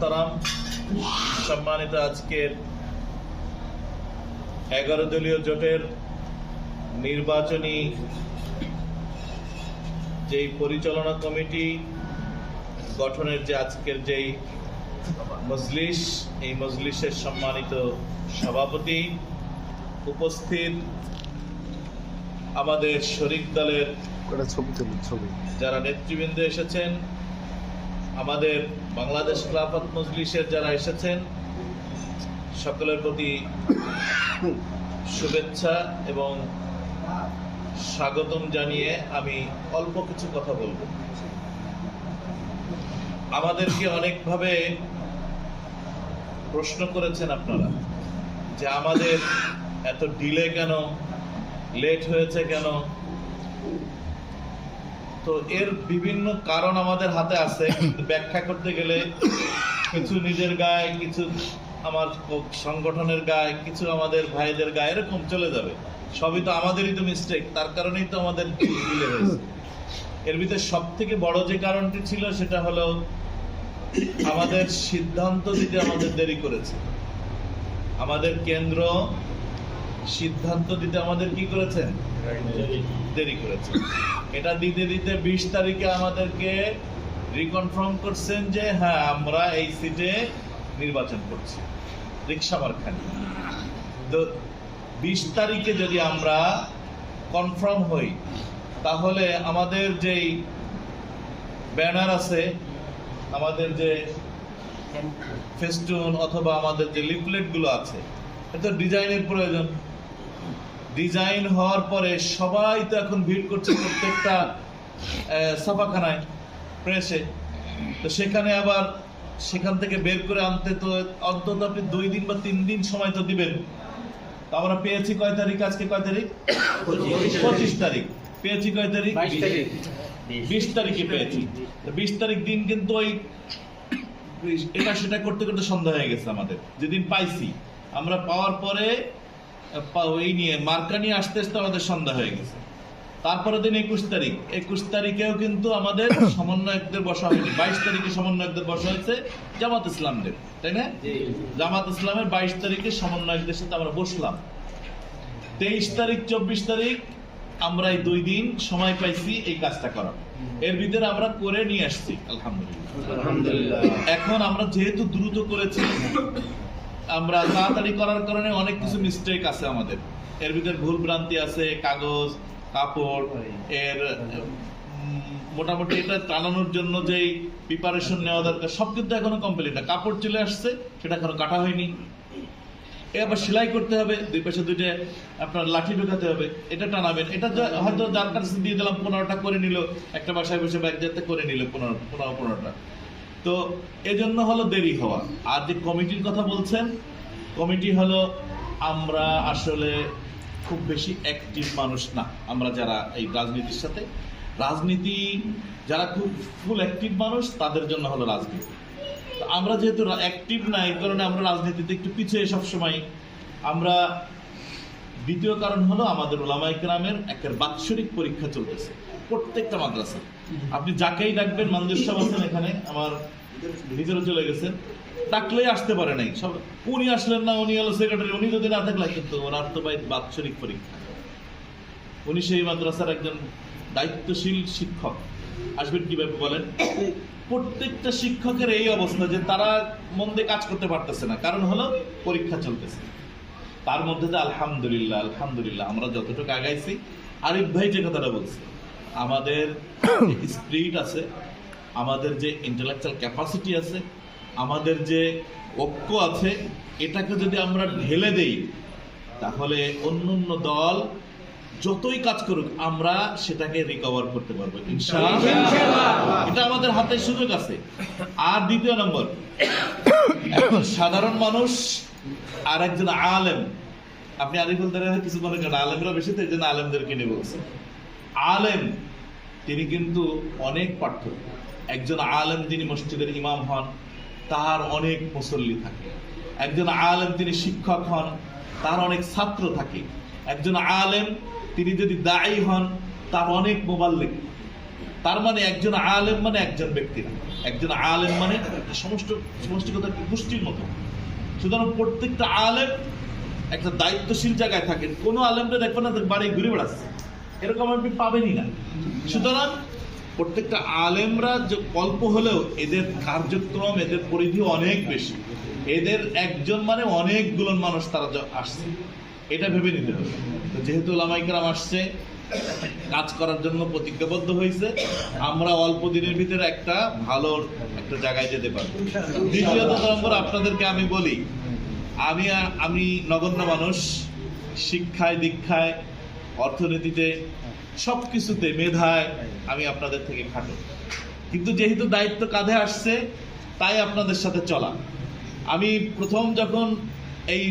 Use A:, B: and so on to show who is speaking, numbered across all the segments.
A: সালাম। সম্মানিত আজকের 11 দলীয় জোটের নির্বাচনী যেই পরিচালনা কমিটি গঠনের যে আজকের যেই মজলিস, এই মজলিসের সম্মানিত সভাপতি, উপস্থিত আমাদের শরিক দলের যারা নেতৃবৃন্দ এসেছেন, আমাদের বাংলাদেশ খেলাফত মজলিসের যারা এসেছেন, সকলের প্রতি শুভেচ্ছা এবং স্বাগতম জানিয়ে আমি অল্প কিছু কথা বলবো। আমাদেরকে অনেকভাবে প্রশ্ন করেছেন আপনারা যে আমাদের এত ডিলে কেন, লেট হয়েছে কেন। তো এর বিভিন্ন কারণ আমাদের হাতে আছে, কিন্তু ব্যাখ্যা করতে গেলে কিছু নিজের গায়ে, কিছু আমার সংগঠনের গায়ে, কিছু আমাদের ভাইদের গায়ে, এরকম চলে যাবে। সবই তো আমাদেরই তো মিস্টেক, তার কারণেই তো আমাদের ডিলে হয়েছে। এর ভিতরে সব থেকে বড় যে কারণটি ছিল সেটা হলো আমাদের সিদ্ধান্ত দিতে আমাদের দেরি করেছে। আমাদের কেন্দ্র সিদ্ধান্ত দিতে আমাদের কি করেছেন? দেরি করেছে। এটা দিতে দিতে 20 তারিখে আমাদেরকে রিকনফার্ম করছেন যে হ্যাঁ, আমরা এই সিটে নির্বাচন করছি, রিকশা মার্কানি। তো 20 তারিখে যদি আমরা কনফার্ম হই, তাহলে আমাদের যেই ব্যানার আছে, আমাদের যে ফেস্টুন অথবা আমাদের যে লিফলেটগুলো আছে, এটা ডিজাইনের প্রয়োজন। ডিজাইন হওয়ার পরে সবাই তো এখন ভিড় করছে প্রত্যেকটা ছাপাখানায়, প্রেসে। তো সেখানে আবার সেখান থেকে বের করে আনতে তো অন্তত আপনি 2 দিন বা 3 দিন সময় তো দিবেন। তো আমরা পেয়েছি কয় তারিখ? আজকে কয় তারিখ? 25 তারিখ। পেয়েছি কয় তারিখ? 20 তারিখে পেয়েছি। 20 তারিখ দিন কিন্তু ওই এটা সেটা করতে করতে সন্ধ্যা হয়ে গেছে আমাদের। যেদিন পাইছি, আমরা পাওয়ার পরে এই নিয়ে মার্কা নিয়ে আসতে আসতে আমাদের সন্ধ্যা হয়ে গেছে। তারপরের দিন 21 তারিখেও কিন্তু আমাদের সমন্বয়কদের বসা হয়নি। 22 তারিখে সমন্বয়কদের বসা হয়েছে জামাত ইসলামদের, তাই না? জামাত ইসলামের 22 তারিখে সমন্বয়কদের সাথে আমরা বসলাম। 23 তারিখ 24 তারিখ আমরা এই 2 দিন সময় পাইছি এই কাজটা করার। এর ভিতরে আমরা করে নিয়ে আসছি, আলহামদুলিল্লাহ। এখন আমরা যেহেতু দ্রুত করেছি, আমরা তাড়াতাড়ি করার কারণে অনেক কিছু মিস্টেক আছে আমাদের। এর ভিতরে ভুল ভ্রান্তি আছে, কাগজ, কাপড়, এর মোটামুটি এটা টানানোর জন্য যেই প্রিপারেশন নেওয়া দরকার সব কিন্তু এখনো কমপ্লিট না। কাপড় চলে আসছে, সেটা এখনো কাটা হয়নি। আবার সেলাই করতে হবে, 2 পাশে 2টা আপনার লাঠি ঢোকাতে হবে, এটা টানাবেন। এটা হয়তো যার কাছে দিয়ে দিলাম 15টা করে নিল, একটা বাসায় বসে ব্যাগ যাতে করে নিল 15টা। তো এজন্য হলো দেরি হওয়া। আর যে কমিটির কথা বলছেন, কমিটি হলো আমরা আসলে খুব বেশি অ্যাক্টিভ মানুষ না। আমরা যারা এই রাজনীতির সাথে, রাজনীতি যারা খুব ফুল অ্যাক্টিভ মানুষ, তাদের জন্য হলো রাজনীতি। তো আমরা যেহেতু অ্যাক্টিভ না, এই কারণে আমরা রাজনীতিতে একটু পিছিয়ে সবসময়। আমরা দ্বিতীয় কারণ হলো আমাদের উলামায়ে কেরামের একটা বাৎসরিক পরীক্ষা চলতেছে প্রত্যেকটা মাদ্রাসা। আপনি যাকেই ডাকবেন, মঞ্জুর সাহেব আছেন এখানে, আমার ভিতরে চলে গেছেন, ডাকলেই আসতে পারে নাই। সব উনি আসলেন না, উনি হলো সেক্রেটারি, উনি যদি না থাকলে, কিন্তু ওনার তো ভাই বাৎসরিক পরীক্ষা। উনি সেই মাদ্রাসার একজন দায়িত্বশীল শিক্ষক, আসবেন কিভাবে বলেন? প্রত্যেকটা শিক্ষকের এই অবস্থা যে তারা মন দিয়ে কাজ করতে পারতেছে না, কারণ হলো পরীক্ষা চলতেছে। তার মধ্যে যে আলহামদুলিল্লাহ আমরা যতটুকু আগাইছি। আরিফ ভাই যে কথাটা বলছে, আমাদের স্পিরিট আছে, আমাদের যে ইন্টেলেকচুয়াল ক্যাপাসিটি আছে, আমাদের যে ঐক্য আছে, এটাকে যদি আমরা ঢেলে দেই, তাহলে অন্য দল যতই কাজ করুক আমরা সেটাকে রিকভার করতে পারবো ইনশাআল্লাহ। এটা আমাদের হাতে সুযোগ আছে। আর দ্বিতীয় নম্বর, একজন সাধারণ মানুষ আর একজন আলেম, আপনি আরিফুল দ্বারা কিছু মনে করেন আলেমরা বেশি, তো এই জন্য আলেমদেরকে নিয়ে বলছে। আলেম তিনি কিন্তু অনেক পার্থক্য। একজন আলেম যিনি মসজিদের ইমাম হন, তার অনেক মুসল্লি থাকে। একজন আলেম তিনি শিক্ষক হন, তার অনেক ছাত্র থাকে। একজন আলেম তিনি যদি দায়ী হন, তার অনেক মুবাল্লিগ। তার মানে একজন আলেম মানে একজন ব্যক্তি না। একজন আলেম মানে সমষ্টিগত একটা গোষ্ঠীর মতো। সুতরাং প্রত্যেকটা আলেম একটা দায়িত্বশীল জায়গায় থাকেন। কোনো আলেমরা দেখবেন না বাড়ি ঘুরে বেড়াচ্ছে, এরকম আপনি পাবেনই না। সুতরাং প্রত্যেকটা আলেমরা যে অল্প হলেও এদের কার্যক্রম, এদের পরিধি অনেক বেশি। এদের একজন মানে অনেকগুলো মানুষ তারা আসছে, এটা ভেবে নিতে হবে। তো যেহেতু উলামায়ে কেরাম আসছে, কাজ করার জন্য প্রতিজ্ঞাবদ্ধ হয়েছে, আমরা অল্প দিনের ভিতরে একটা ভালো একটা জায়গায় যেতে পারবো। দ্বিতীয়ত নম্বর আপনাদেরকে আমি বলি, আমি নগণ্য মানুষ, শিক্ষায় দীক্ষায় অর্থনীতিতে সব কিছুতে মেধায় আমি আপনাদের থেকে খাটো, কিন্তু যেহেতু দায়িত্ব কাঁধে আসছে তাই আপনাদের সাথে চলা। আমি প্রথম যখন এই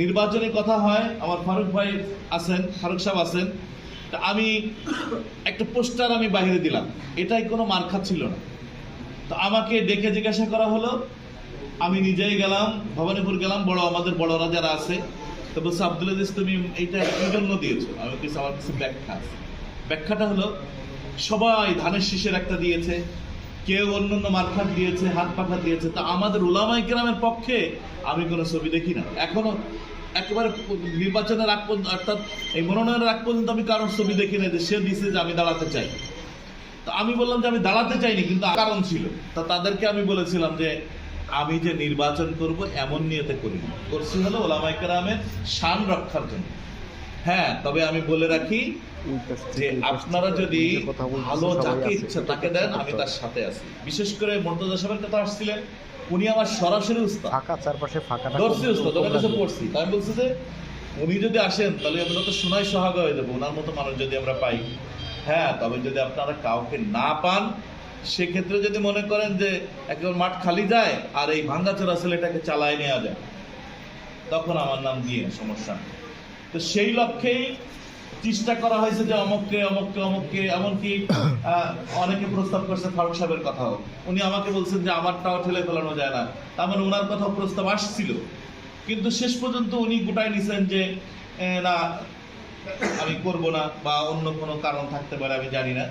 A: নির্বাচনের কথা হয়, আমার ফারুক ভাই আছেন, ফারুক সাহেব আছেন, তা আমি একটা পোস্টার আমি বাইরে দিলাম, এটাই কোনো মার্কা ছিল না। তো আমাকে ডেকে জিজ্ঞাসা করা হলো, আমি নিজেই গেলাম, ভবানীপুর গেলাম, আমাদের বড়রা যারা আছে, তো বলছে আব্দুল আজিজ তুমি এইটা কি জন্য দিয়েছো? আমি কিছু আমার কিছু ব্যাখ্যা আছে। ব্যাখ্যাটা হলো, সবাই ধানের শীষের একটা দিয়েছে, কেউ অন্যান্য মার্কার দিয়েছে, হাত পাখা দিয়েছে, তা আমাদের উলামায়ে কেরামের পক্ষে আমি কোনো ছবি দেখি না এখনো। একেবারে নির্বাচনের আগ পর্যন্ত, অর্থাৎ এই মনোনয়নের আগ পর্যন্ত আমি কারোর ছবি দেখি না যে সে দিছে যে আমি দাঁড়াতে চাই। তো আমি বললাম যে আমি দাঁড়াতে চাইনি, কিন্তু কারণ ছিল। তা তাদেরকে আমি বলেছিলাম যে আমি যে নির্বাচন করব এমন নিয়তে করিনি, করছি হলো উলামায়ে কেরামের শান রক্ষার জন্য। হ্যাঁ, তবে আমি বলে রাখি যে আপনারা যদি ভালো যাকে ইচ্ছা তাকে দেন, আমি তার সাথে আছি। বিশেষ করে মুর্তজা সাহেবের কথা আসছিলেন, উনি আমার সরাসরি উস্তাদ,
B: ফাঁকা চারপাশে ফাঁকাটা
A: দর্শি উস্তাদ, ওনার কাছে পড়ছি। তাই বলছি যে উনি যদি আসেন তাহলে আমরা তো শোনাই সোহাগা হয়ে যাবো, ওনার মতো মানুষ যদি আমরা পাই। হ্যাঁ, তবে যদি আপনারা কাউকে না পান, সেক্ষেত্রে যদি মনে করেন যে একেবারে মাঠ খালি যায় আর এই ভাঙ্গাচোরা ছেলেটাকে চালায় নেওয়া যায়, তখন আমার নাম দিয়ে সমস্যা নেই। তো সেই লক্ষ্যেই চেষ্টা করা হয়েছে যে অমুককে অমুককে অমুককে, এমনকি অনেকে প্রস্তাব করছে ফারুক সাহেবের কথাও। উনি আমাকে বলছেন যে আমারটাও ঠেলে ফেলানো যায় না, তার মানে ওনার কথাও প্রস্তাব আসছিল, কিন্তু শেষ পর্যন্ত উনি গোটায় নিছেন যে না আমি করব না, বা অন্য কোনো কারণ থাকতে পারে, আমি জানি না।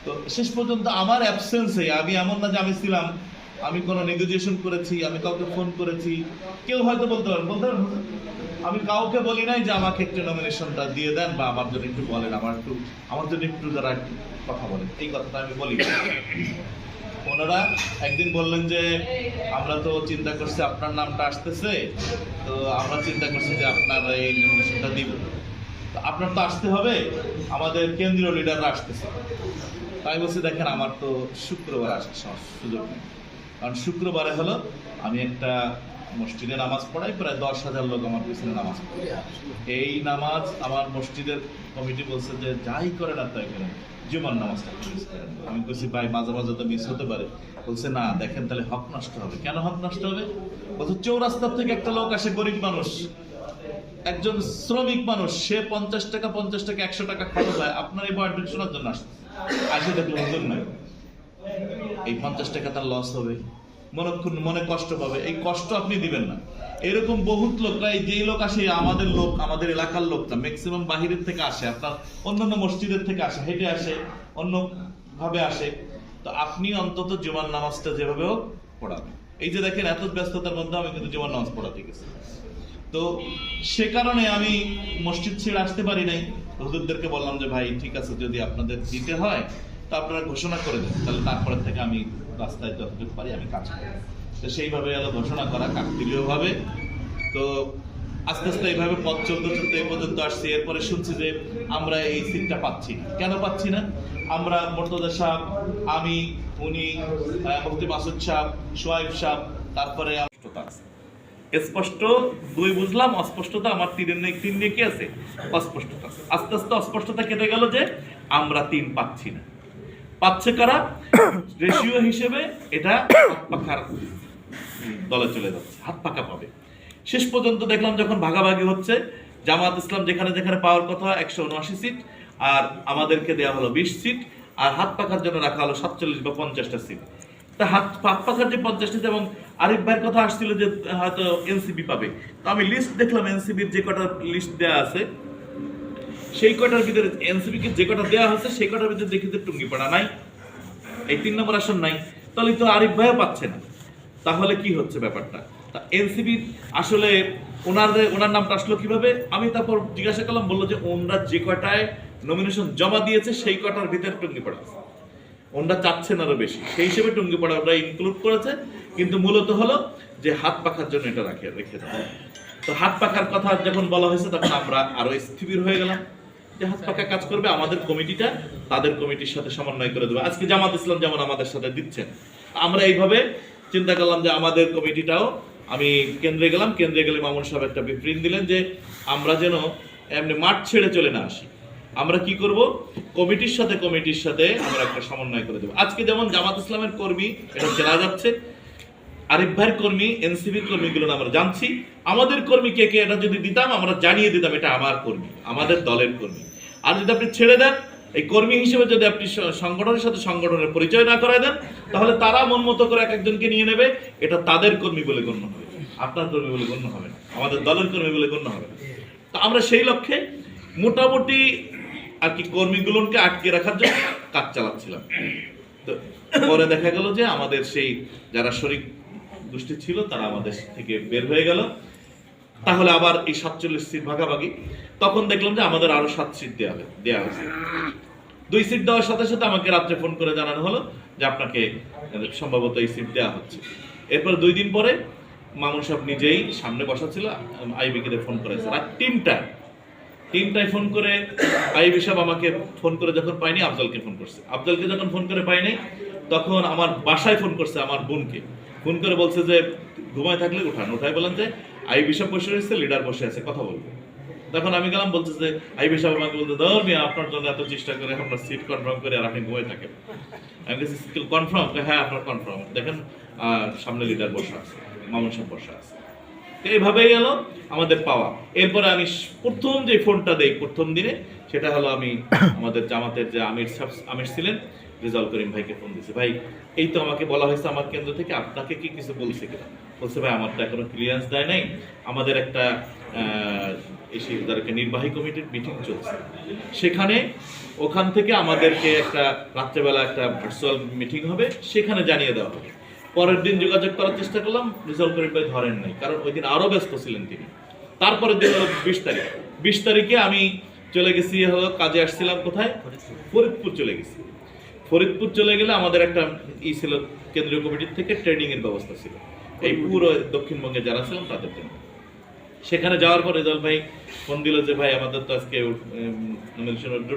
A: তো শেষ পর্যন্ত আমার অ্যাবসেন্সে, আমি এমন না যে আমি ছিলাম, আমি কোনো নেগোসিয়েশন করেছি, আমি কাউকে ফোন করেছি, কেউ হয়তো বলতে পারেন আমি কাউকে বলি নাই যে আমাকে একটু নমিনেশনটা দিয়ে দেন, বা আমার জন্য একটু বলেন, আমার জন্য একটু যারা একটু কথা বলেন, এই কথাটা আমি বলি। ওনারা একদিন বললেন যে আমরা তো চিন্তা করছি আপনার নামটা আসতেছে, তো আমরা চিন্তা করছি যে আপনার এই নমিনেশনটা দিব, তো আপনার তো আসতে হবে, আমাদের কেন্দ্রীয় লিডাররা আসতেছে। তাই বলছি দেখেন আমার তো শুক্রবার আসার সুযোগ নেই, কারণ শুক্রবারে হলো আমি একটা মসজিদে নামাজ পড়াই, প্রায় 10,000 লোক আমার পিছনে নামাজ পড়ে। এই নামাজ আমার মসজিদের কমিটি বলছে যে যাই করে না তাই করেন, জুমার নামাজটা মিস করেন। আমি বলছি ভাই মাঝে মাঝে তো মিস হতে পারে। বলছে না দেখেন তাহলে হক নষ্ট হবে। কেন হক নষ্ট হবে? বলছে চৌরাস্তার থেকে একটা লোক আসে, গরিব মানুষ, একজন শ্রমিক মানুষ, সে 50 টাকা 100 টাকা খরচ হয় আপনার এই বয়ান শোনার জন্য আসে দেখলো হুজুর নাই, এই 50 টাকা তার লস হবে, মনে কষ্ট পাবে, এই কষ্ট আপনি দিবেন না। এরকম বহুত লোক, যেই লোক আসে আমাদের লোক, আমাদের এলাকার লোকটা ম্যাক্সিমাম বাহিরের থেকে আসে, আপনার অন্যান্য মসজিদের থেকে আসে, হেঁটে আসে, অন্য ভাবে আসে। তো আপনি অন্তত জুমার নামাজটা যেভাবে হোক পড়াবেন। এই যে দেখেন এত ব্যস্ততার মধ্যে আমি কিন্তু জুমার নামাজ পড়াতে গেছি, তো সে কারণে আমি মসজিদ ছেড়ে আসতে পারি নাই। হুজুরদেরকে বললাম যে ভাই ঠিক আছে, যদি আপনাদের দিতে হয় তা আপনারা ঘোষণা করে দেন, তাহলে তারপরে থেকে আমি রাস্তায় যতটুকু পারি আমি কাজ করি। তো সেইভাবে এলো ঘোষণা করা কাকতালীয় ভাবে। তো আস্তে আস্তে এইভাবে পথ চলতে চলতে এই পর্যন্ত আসছি। এরপরে শুনছি যে আমরা এই সিটটা পাচ্ছি না। কেন পাচ্ছি না? আমরা মুর্তজা সাহেব, আমি, উনি, মুফতি মাসুদ সাহেব, সোহাইব সাহেব, তারপরে অস্পষ্টতা আছে। স্পষ্ট 2 বুঝলাম, অস্পষ্টতা আমার 3 নিয়ে কি আছে? অস্পষ্টতা। আস্তে আস্তে অস্পষ্টতা কেটে গেল যে আমরা 3 পাচ্ছি না। পাচ্ছে কারা? রেশিও হিসেবে এটা হাত পাখার দলে চলে যাচ্ছে, হাত পাকা পাবে। শেষ পর্যন্ত দেখলাম যখন ভাগাভাগি হচ্ছে, জামাত ইসলাম যেখানে যেখানে পাওয়ার কথা 179 সিট, আর আমাদেরকে দেওয়া হলো 20 সিট, আর হাত পাখার জন্য রাখা হলো 47 বা 50টা সিট। তা হাত পাখার যে 50টা, এবং আরিফ ভাইয়ের কথা আসছিল যে হয়তো এনসিপি পাবে। তো আমি লিস্ট দেখলাম, এনসিপির যে কটা লিস্ট দেওয়া আছে সেই কটার ভিতরে, এনসিপিকে যে কটা দেওয়া হচ্ছে সেই কটার ভিতরে দেখি যে টুঙ্গিপাড়া নাই, এই 3 নম্বর আসন নাই। তাহলে তো আরিফ ভাইও পাচ্ছে না। তাহলে কি হচ্ছে ব্যাপারটা? তা এনসিপি আসলে ওনার নামটা আসলো কিভাবে? আমি তারপর জিজ্ঞাসা করলাম, বললো যে ওনারা যে কটায় নমিনেশন জমা দিয়েছে সেই কটার ভিতরে টুঙ্গি পড়া আছে, ওনারা চাচ্ছেন আরো বেশি, সেই হিসেবে টুঙ্গি পড়া ওরা ইনক্লুড করেছে। কিন্তু মূলত হলো যে হাত পাখার জন্য এটা রেখে দেয়। তো হাত পাখার কথা যখন বলা হয়েছে তখন আমরা আরো স্থির হয়ে গেলাম যে হাত পাখা কাজ করবে, আমাদের কমিটিটা তাদের কমিটির সাথে সমন্বয় করে দেবে। আজকে জামাত ইসলাম যেমন আমাদের সাথে দিচ্ছেন, আমরা এইভাবে চিন্তা করলাম যে আমাদের কমিটিটাও, আমি কেন্দ্রে গেলাম, কেন্দ্রে গেলে মামুন সাহেব একটা প্রিন্ট দিলেন যে আমরা যেন এমনি মাঠ ছেড়ে চলে না আসি, আমরা কি করব, কমিটির সাথে আমরা একটা সমন্বয় করে দেবো। আজকে যেমন জামাত ইসলামের কর্মী এটা চেনা যাচ্ছে, আরিফ ভাইয়ের কর্মী, এনসিপির কর্মীগুলো আমরা জানছি, আমাদের কর্মী কে কে এটা যদি দিতাম আমরা জানিয়ে দিতাম এটা আমার কর্মী, আমাদের দলের কর্মী। আর যদি আপনি ছেড়ে দেন, এই কর্মী হিসেবে যদি আপনি সংগঠনের সাথে সংগঠনের পরিচয় না করায় দেন, তাহলে তারা মন মতো করে এক একজনকে নিয়ে নেবে, এটা তাদের কর্মী বলে গণ্য হবে, আপনার কর্মী বলে গণ্য হবে না, আমাদের দলের কর্মী বলে গণ্য হবে না। তো আমরা সেই লক্ষ্যে মোটামুটি আর কি কর্মীগুলোকে আটকে রাখার জন্য কাজ চালাচ্ছিলাম। তো পরে দেখা গেল যে আমাদের সেই যারা শরিক গোষ্ঠী ছিল তারা আমাদের থেকে বের হয়ে গেল। তাহলে আবার এই 47 সিট ভাগাভাগি, তখন দেখলাম যে আমাদের আরো 7 সিট দেওয়া হয়েছে। 2 সিট দেওয়ার সাথে সাথে আমাকে রাত্রে ফোন করে জানানো হলো যে আপনাকে সম্ভবত এই সিট দেওয়া হচ্ছে। এরপর 2 দিন পরে মামুন সাহেব নিজেই সামনে বসা ছিল, আইবিকে ফোন করেছে রাত 3টায় ফোন করে। আইবি সাহেব আমাকে ফোন করে যখন পাইনি, আফজলকে ফোন করছে। আফজলকে যখন ফোন করে পাইনি, তখন আমার বাসায় ফোন করছে আমার বোনকে, ফোন করে বলছে যে ঘুমায় থাকলে উঠায় বলেন যে আইবি সাহেব বসে রয়েছে, লিডার বসে আছে, কথা বলবো। তখন আমি গেলাম, বলছে যে আইবি সাহেব আমাকে বলতে, ধর মিয়া আপনার জন্য এত চেষ্টা করে আমরা সিট কনফার্ম করে আর আপনি ঘুমায় থাকেন। আমি বলছি কনফার্ম? হ্যাঁ আপনার কনফার্ম, দেখেন সামনে লিডার বসে আছে, মামুন সাহেব বসে আছে। এইভাবেই গেল আমাদের পাওয়া। এরপরে আমি প্রথম যে ফোনটা দেই প্রথম দিনে, সেটা হলো আমি আমাদের জামাতের যে আমির ছিলেন রেজাউল করিম ভাইকে ফোন দিয়েছি, ভাই এই তো আমাকে বলা হয়েছে আমার কেন্দ্র থেকে, আপনাকে কি কিছু বলছে কিনা? বলছে ভাই আমার তো এখনো ক্লিয়ারেন্স দেয় নাই, আমাদের একটা নির্বাহী কমিটির মিটিং চলছে, সেখানে ওখান থেকে আমাদেরকে একটা রাত্রেবেলা একটা ভার্চুয়াল মিটিং হবে, সেখানে জানিয়ে দেওয়া হবে। পরের দিন যোগাযোগ করার চেষ্টা করলাম, রেজাউল করিম ভাই ধরেন নাই, কারণ ওই দিন আরো ব্যস্ত ছিলেন তিনি। তারপরের দিন হলো 20 তারিখে আমি চলে গেছি, হলো কাজে আসছিলাম কোথায়, ফরিদপুর চলে গেছি। ফরিদপুর চলে গেলে আমাদের একটা ছিল কেন্দ্রীয় কমিটির থেকে ট্রেনিং এর ব্যবস্থা ছিল এই পুরো দক্ষিণবঙ্গে যারা ছিলাম তাদের জন্য। সেখানে যাওয়ার পর রেজাউল ভাই ফোন দিল যে ভাই আমাদের তো আজকে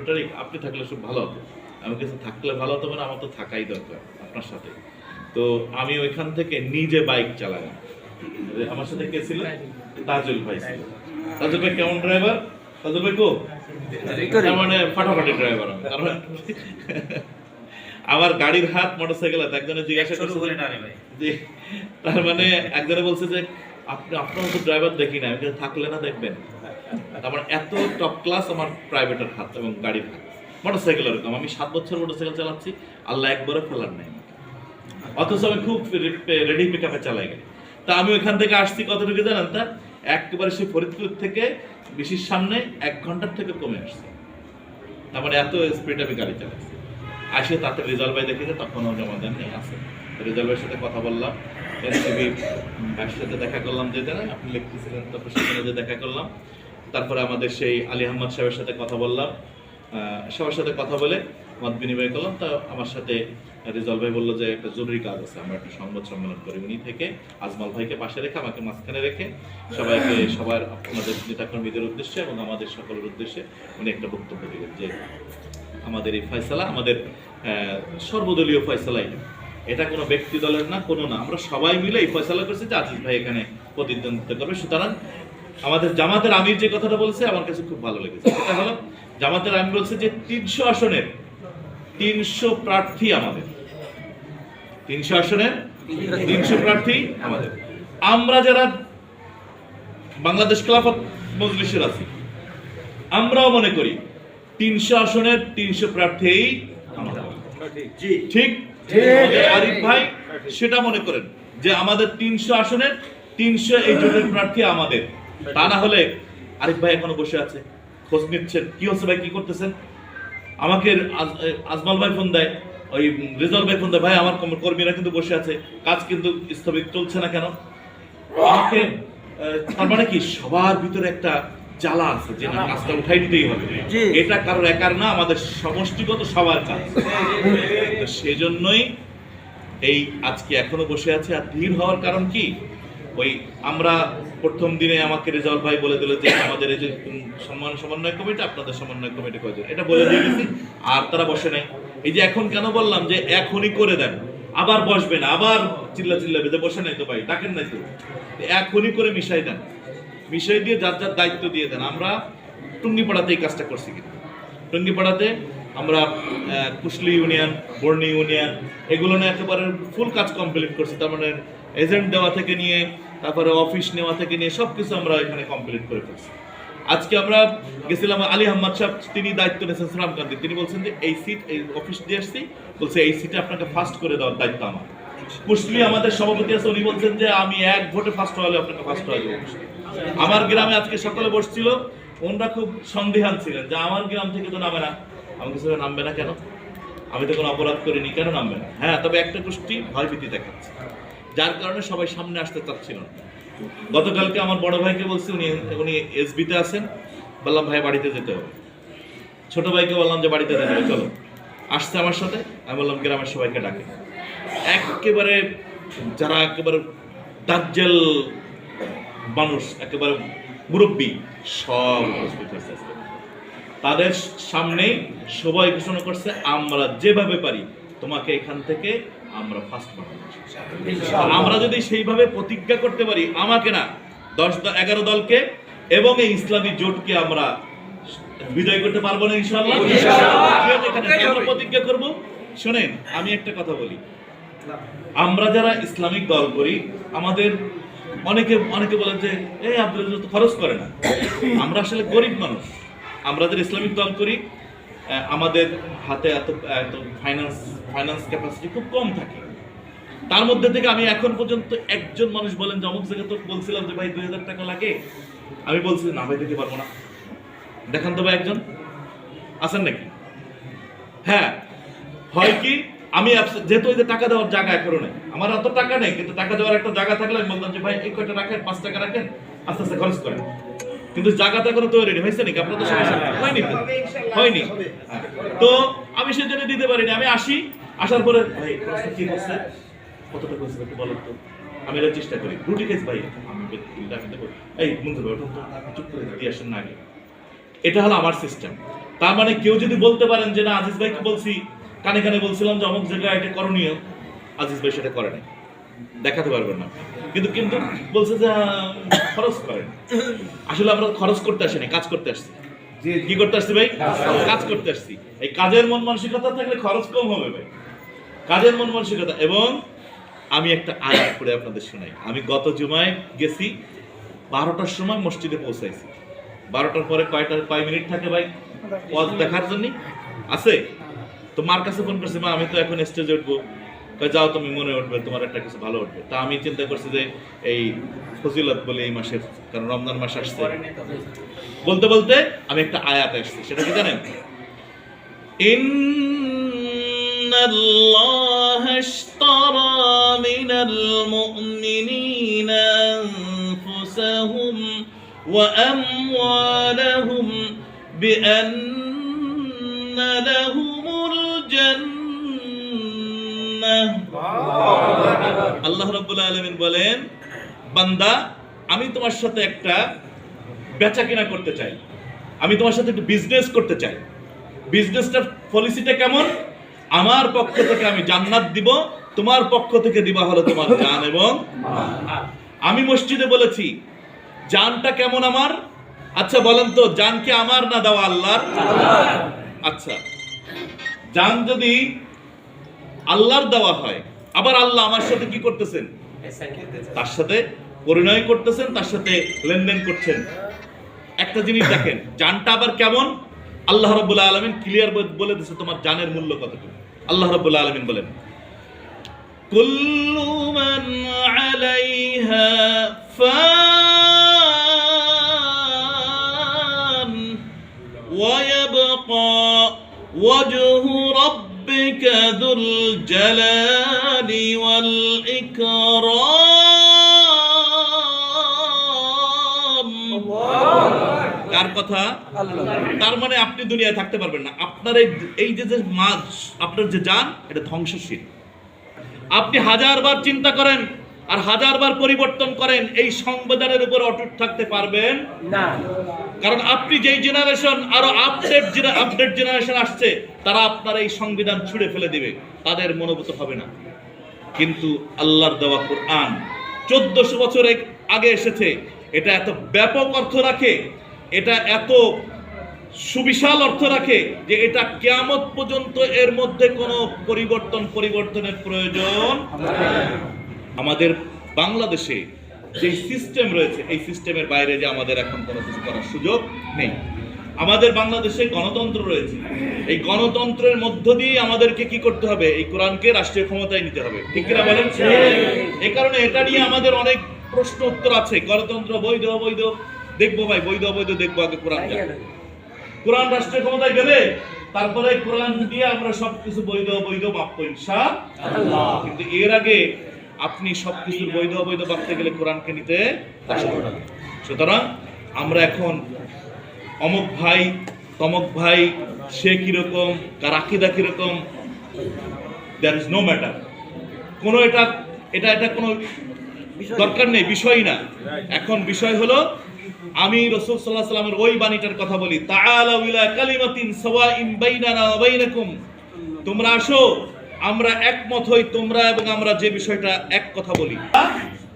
A: তারিখ, আপনি থাকলে খুব ভালো হতো। আমি কাছে থাকলে ভালো হতো, মানে আমার তো থাকাই দরকার আপনার সাথে। তো আমি ওইখান থেকে নিজে বাইক চালালাম। আমার সাথে কে ছিল? তাজুল ভাই ছিল। তাজুল ভাই কেমন ড্রাইভার? তাজুল ভাই কো মানে ফাটাফাটি ড্রাইভার। আমি তার মানে আমার গাড়ির হাত মোটরসাইকেল হাত। একজনে জিজ্ঞাসা করছে যে, তার মানে একজনে বলছে যে আপনার তো ড্রাইভার দেখি না, আমি থাকলে না দেখবেন। আমার এত টপ ক্লাস আমার প্রাইভেটের হাত এবং গাড়ির হাত, মোটরসাইকেল এরকম। আমি 7 বছর মোটরসাইকেল চালাচ্ছি, আল্লাহ একবারও ফেলার নাই, অথচ আমি খুব রেডি পিক আপে চালাই গেলি। তা আমি ওইখান থেকে আসছি কতটুকু জানেন? তা একেবারে সেই ফরিদপুর থেকে বেশির সামনে 1 ঘন্টার থেকে কমে আসছে। তার মানে এত স্পিড আমি গাড়ি চালাচ্ছি। আসে তাতে রেজাউল ভাই দেখেছে, তখনও জমা দেন নেই আছে। রেজাউল ভাইয়ের সাথে কথা বললাম, এনসিবি ভাইয়ের সাথে দেখা করলাম, যে জানেন আপনি লিখতেছিলেন, তারপর সেখানে যে দেখা করলাম। তারপরে আমাদের সেই আলী আহমদ সাহেবের সাথে কথা বললাম, সবার সাথে কথা বলে মত বিনিময় করলাম। তা আমার সাথে রেজাউল ভাই বললো যে একটা জরুরি কাজ আছে, আমরা একটা সংবাদ সম্মেলন করি। উনি থেকে আজমল ভাইকে পাশে রেখে আমাকে মাঝখানে রেখে সবার আপনাদের নেতাকর্মীদের উদ্দেশ্যে এবং আমাদের সকলের উদ্দেশ্যে উনি একটা বক্তব্য দিলেন যে আমাদের এই ফয়সালা আমাদের সর্বদলীয় ফয়সালা, এটা কোনো ব্যক্তি দলের না, কোনো না, আমরা সবাই মিলে এই ফয়সালা করছি যে আজিজ ভাই এখানে প্রতিদ্বন্দ্বিতা করবে। সুতরাং আমাদের জামাতের আমির যে কথাটা বলছে আমার কাছে খুব ভালো লেগেছে। সেটা হলো জামাতের আমির বলছে যে 300 আসনের 300 প্রার্থী আমাদের, 300 আসনের 300 প্রার্থী আমাদের। আমরা যারা বাংলাদেশ খেলাফত মজলিসের আছি, আমরাও মনে করি 300 আসনের 300 প্রার্থী আমাদের। ঠিক আরিফ ভাই সেটা মনে করেন যে আমাদের 300 আসনের 300 এই জোটের প্রার্থী আমাদের। তা না হলে আরিফ ভাই এখনো বসে আছে, খোঁজ নিচ্ছেন কি হচ্ছে ভাই, কি করতেছেন। আমাকে আজমল ভাই ফোন দেয়, ওই রেজাল্ট ভাই ফোন দেয়, ভাই আমার কর্মীরা কিন্তু বসে আছে, কাজ কিন্তু স্থগিত চলছে না কেন? আমাকে তার মানে কি সবার ভিতরে একটা জ্বালা আছে যে না কাজটা উঠাই দিতেই হবে। এটা কারোর একার না, আমাদের সমষ্টিগত সবার কাজ। সেই জন্যই এই আজকে এখনো বসে আছে। আর ধীর হওয়ার কারণ কি, ওই আমরা প্রথম দিনে আমাকে রেজাউল ভাই বলে দিল যে আমাদের এই যে সমন্বয় কমিটি, আপনাদের সমন্বয় কমিটি কয়জন, এটা বলে দিয়ে গেছি, আর তারা বসে নাই। এই যে এখন কেন বললাম যে এখনই করে দেন, আবার বসবে না, আবার চিল্লাবে যে বসে নাই তো ভাই, ডাকেন নাই তো, এখনই করে মিশাই দেন, মিশাই দিয়ে যার যার দায়িত্ব দিয়ে দেন। আমরা টুঙ্গিপাড়াতে এই কাজটা করছি, কিন্তু টুঙ্গিপাড়াতে আমরা কুশলি ইউনিয়ন, বর্ণি ইউনিয়ন, এগুলো নিয়ে একেবারে ফুল কাজ কমপ্লিট করছি। তার মানে এজেন্ট দেওয়া থেকে নিয়ে, তারপরে অফিস নেওয়া থেকে নিয়ে সবকিছু আমরা এখানে কমপ্লিট করে ফেলছি। আজকে আমরা গেছিলাম, আলী আহমদ সাহেব তিনি দায়িত্ব নিয়েছেন শ্রীরামকান্তি, তিনি বলছেন যে এই সিট, এই অফিস দিয়ে আসছি, বলছে এই সিটে আপনাকে ফার্স্ট করে দেওয়ার দায়িত্ব আমার। কুশলি আমাদের সভাপতি আছে, উনি বলছেন যে আমি এক ভোটে ফার্স্ট হলে আপনাকে ফার্স্ট হয়ে দেবো। আমার গ্রামে আজকে সকালে বসছিল, ওনারা খুব সন্দেহান ছিলেন যে আমার গ্রাম থেকে তো নামে না। আমি কিছু নামবে না কেন? আমি তো কোনো অপরাধ করিনি, কেন নামবে না? হ্যাঁ, তবে একটা গোষ্ঠী ভয়ভীতি দেখাচ্ছে, যার কারণে সবাই সামনে আসতে চাচ্ছিল না। গতকালকে আমার বড় ভাইকে বলছি, উনি এসবিতে আছেন, বললাম ভাই বাড়িতে যেতে হবে। ছোট ভাইকে বললাম যে বাড়িতে যেতে হবে, চলো। আসছে আমার সাথে, আমি বললাম গ্রামের সবাইকে ডাকে। একেবারে যারা একেবারে দাজ্জাল মানুষ, একেবারে মুরব্বী, সব তাদের সামনেই সবাই ঘোষণা করছে আমরা যেভাবে পারি তোমাকে এখান থেকে আমরা ফার্স্ট বানাবো। আমরা যদি সেইভাবে প্রতিজ্ঞা করতে পারি, আমাকে না 10-11 দলকে এবং এই ইসলামী জোটকে আমরা বিজয় করতে পারবো না ইনশাআল্লাহ। আমরা প্রতিজ্ঞা করব। শুনেন, আমি একটা কথা বলি, আমরা যারা ইসলামিক দল করি, আমাদের অনেকে বলেন যে এই আব্দুল তো খরচ করে না। আমরা আসলে গরিব মানুষ, আমরা যারা ইসলামিক দল করি আমাদের হাতে এত ফাইন্যান্স ক্যাপাসিটি খুব কম থাকে। তার মধ্যে থেকে আমি এখন পর্যন্ত একজন মানুষ বলেন যে অমুক জায়গায় তো বলছিলাম যে ভাই 2000 টাকা লাগে, আমি বলছি না ভাই দিতে পারবো না, দেখান তো ভাই একজন আছেন নাকি? হ্যাঁ, হয় কি আমি যেহেতু ওই যে টাকা দেওয়ার জায়গা এখনো নেই, আমার অত টাকা নেই, কিন্তু টাকা দেওয়ার একটা জায়গা থাকলে আমি বলতাম যে ভাই এই কয়টা রাখেন, 5 টাকা রাখেন, আস্তে আস্তে খরচ করেন। কিন্তু জায়গাটা এখনো তৈরি হয়েছে নাকি? আপনার তো সমস্যা হয়নি। তো আমি সেজন্য দিতে পারিনি। আমি আসার পরে ভাই কি করছে, কত টাকা হচ্ছে একটু বলেন তো। আমি এর চেষ্টা করি, রুটি খেয়েছি ভাই, আমি দেবো, এই মঞ্জুর ভাই চুপ করে দিয়ে আসেন না আগে। এটা হলো আমার সিস্টেম। তার মানে কেউ যদি বলতে পারেন যে না আজিজ ভাইকে বলছি, কানে কানে বলছিলাম যে অমুক জায়গায় এটা করণীয়, আজিজ ভাই সেটা করে নাই, দেখাতে পারবেন না। কিন্তু বলছে যে খরচ করেন। আসলে আমরা খরচ করতে আসিনি, কাজ করতে আসছি। কি করতে আসছি ভাই? কাজ করতে আসছি। এই কাজের মন মানসিকতা থাকলে খরচ কম হবে ভাই, কাজের মন মানসিকতা। এবং আমি একটা আয়াত পড়ে আপনাদের শোনাই। আমি গত জুমায় গেছি, 12টার সময় মসজিদে পৌঁছাইছি। 12টার পরে কয় মিনিট থাকে ভাই পথ দেখার জন্য? আছে তো। মার কাছে ফোন করছি, মা আমি তো এখন স্টেজে উঠবো। যাও তুমি, মনে উঠবে তোমার একটা কিছু ভালো উঠবে। তা আমি চিন্তা করছি যে এই ফজিলত বলে এই মাসের, কারণ রমজান মাস আসছে, বলতে বলতে আমি একটা আয়াত আসছি। সেটা কি জানেন? ইন্নাল্লাহা আশতারা মিনাল মুমিনিনা আনফুসাহুম ওয়া আমওয়ালাহুম বিআন্না লাহুমুল জান্নাহ। আল্লাহ রাব্বুল আলামিন বলেন, বান্দা আমি তোমার সাথে একটা বেচা কেনা করতে চাই, আমি তোমার সাথে একটা বিজনেস করতে চাই। বিজনেসটার পলিসিটা কেমন? আমার পক্ষ থেকে আমি জান্নাত দিব, তোমার পক্ষ থেকে দিবা হলো তোমার জান এবং আমি মসজিদে বলেছি জানটা কেমন আমার? আচ্ছা বলেন তো, জান কি আমার না দেওয়া আল্লাহর? আচ্ছা, জান যদি আল্লাহর দেওয়া হয়, আবার আল্লাহ আমার সাথে কি করতেছেন? তার সাথে পরিণয় করতেছেন, তার সাথে লেনদেন করছেন। একটা জিনিস দেখেন, জানটা আবার কেমন? আল্লাহ রাব্বুল আলামিন ক্লিয়ার বলে দিয়েছে তোমার জানের মূল্য কতটুকু। আল্লাহ রাব্বুল আলামিন বলেন, কুল্লু মান আলাইহা ফান ওয়া ইয়াবকা ওয়াজহু রাব্বিকা যুল কার কথা? তার মানে আপনি দুনিয়ায় থাকতে পারবেন না। আপনার এই যে মাছ, আপনার যে জান, এটা ধ্বংসশীল। আপনি হাজারবার চিন্তা করেন আর হাজারবার পরিবর্তন করেন, এই সংবিধানের উপর অটুট থাকতে পারবেন না। কারণ আপনি যেই জেনারেশন, আরো আপডেট জেনারেশন আসছে, তারা আপনার এই সংবিধান ছুঁড়ে ফেলে দিবে, তাদের মনোভূত হবে না। কিন্তু আল্লাহর দেওয়া কোরআন 1400 বছর আগে এসেছে, এটা এত ব্যাপক অর্থ রাখে, এটা এত সুবিশাল অর্থ রাখে যে এটা কিয়ামত পর্যন্ত এর মধ্যে কোনো পরিবর্তনের প্রয়োজন। আমাদের বাংলাদেশে যে সিস্টেম রয়েছে, এই সিস্টেমের বাইরে যে আমাদের এখন কোনো কিছু করার সুযোগ নেই। আমাদের বাংলাদেশে গণতন্ত্র রয়েছে, এই গণতন্ত্রের মধ্য দিয়ে আমাদেরকে কি করতে হবে? এই কোরআনকে রাষ্ট্রীয় ক্ষমতায় নিতে হবে, ঠিক কিনা বলেন? এই কারণে এটা নিয়ে আমাদের অনেক প্রশ্ন উত্তর আছে। গণতন্ত্র বৈধ অবৈধ দেখবো ভাই, বৈধ অবৈধ দেখবো, আগে কোরআন রাষ্ট্রীয় ক্ষমতায় গেলে তারপরে কোরআন দিয়ে আমরা সবকিছু বৈধ অবৈধ মাপবো ইনশাআল্লাহ। কিন্তু এর আগে আপনি সবকিছু বৈধ অবৈধ মাপতে গেলে কোরআনকে নিতে কষ্ট হবে। সুতরাং আমরা এখন অমুক ভাই তমক ভাই, সে কিরকম, কার আকীদা কিরকম, দ্যাট ইজ নো ম্যাটার। কোনো এটা কোনো দরকার নেই, বিষয় না। এখন বিষয় হলো আমি রাসূল সাল্লাল্লাহু আলাইহি ওয়াসাল্লামের ওই বাণীটার কথা বলি, তাআলাউ ইলা কালিমাতিন সাওয়াইন বাইনানা ওয়া বাইনাকুম, তোমরা আসো আমরা একমত হই, তোমরা এবং আমরা যে বিষয়টা এক কথা বলি।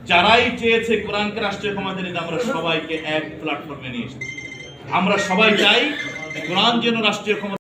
A: যারাই চেয়েছে কোরআনকে রাষ্ট্রীয় ক্ষমতা নিতে, আমরা সবাইকে এক প্ল্যাটফর্মে নিয়ে এসেছি। আমরা সবাই চাই কোরআন যেন রাষ্ট্রীয় ক্ষমতা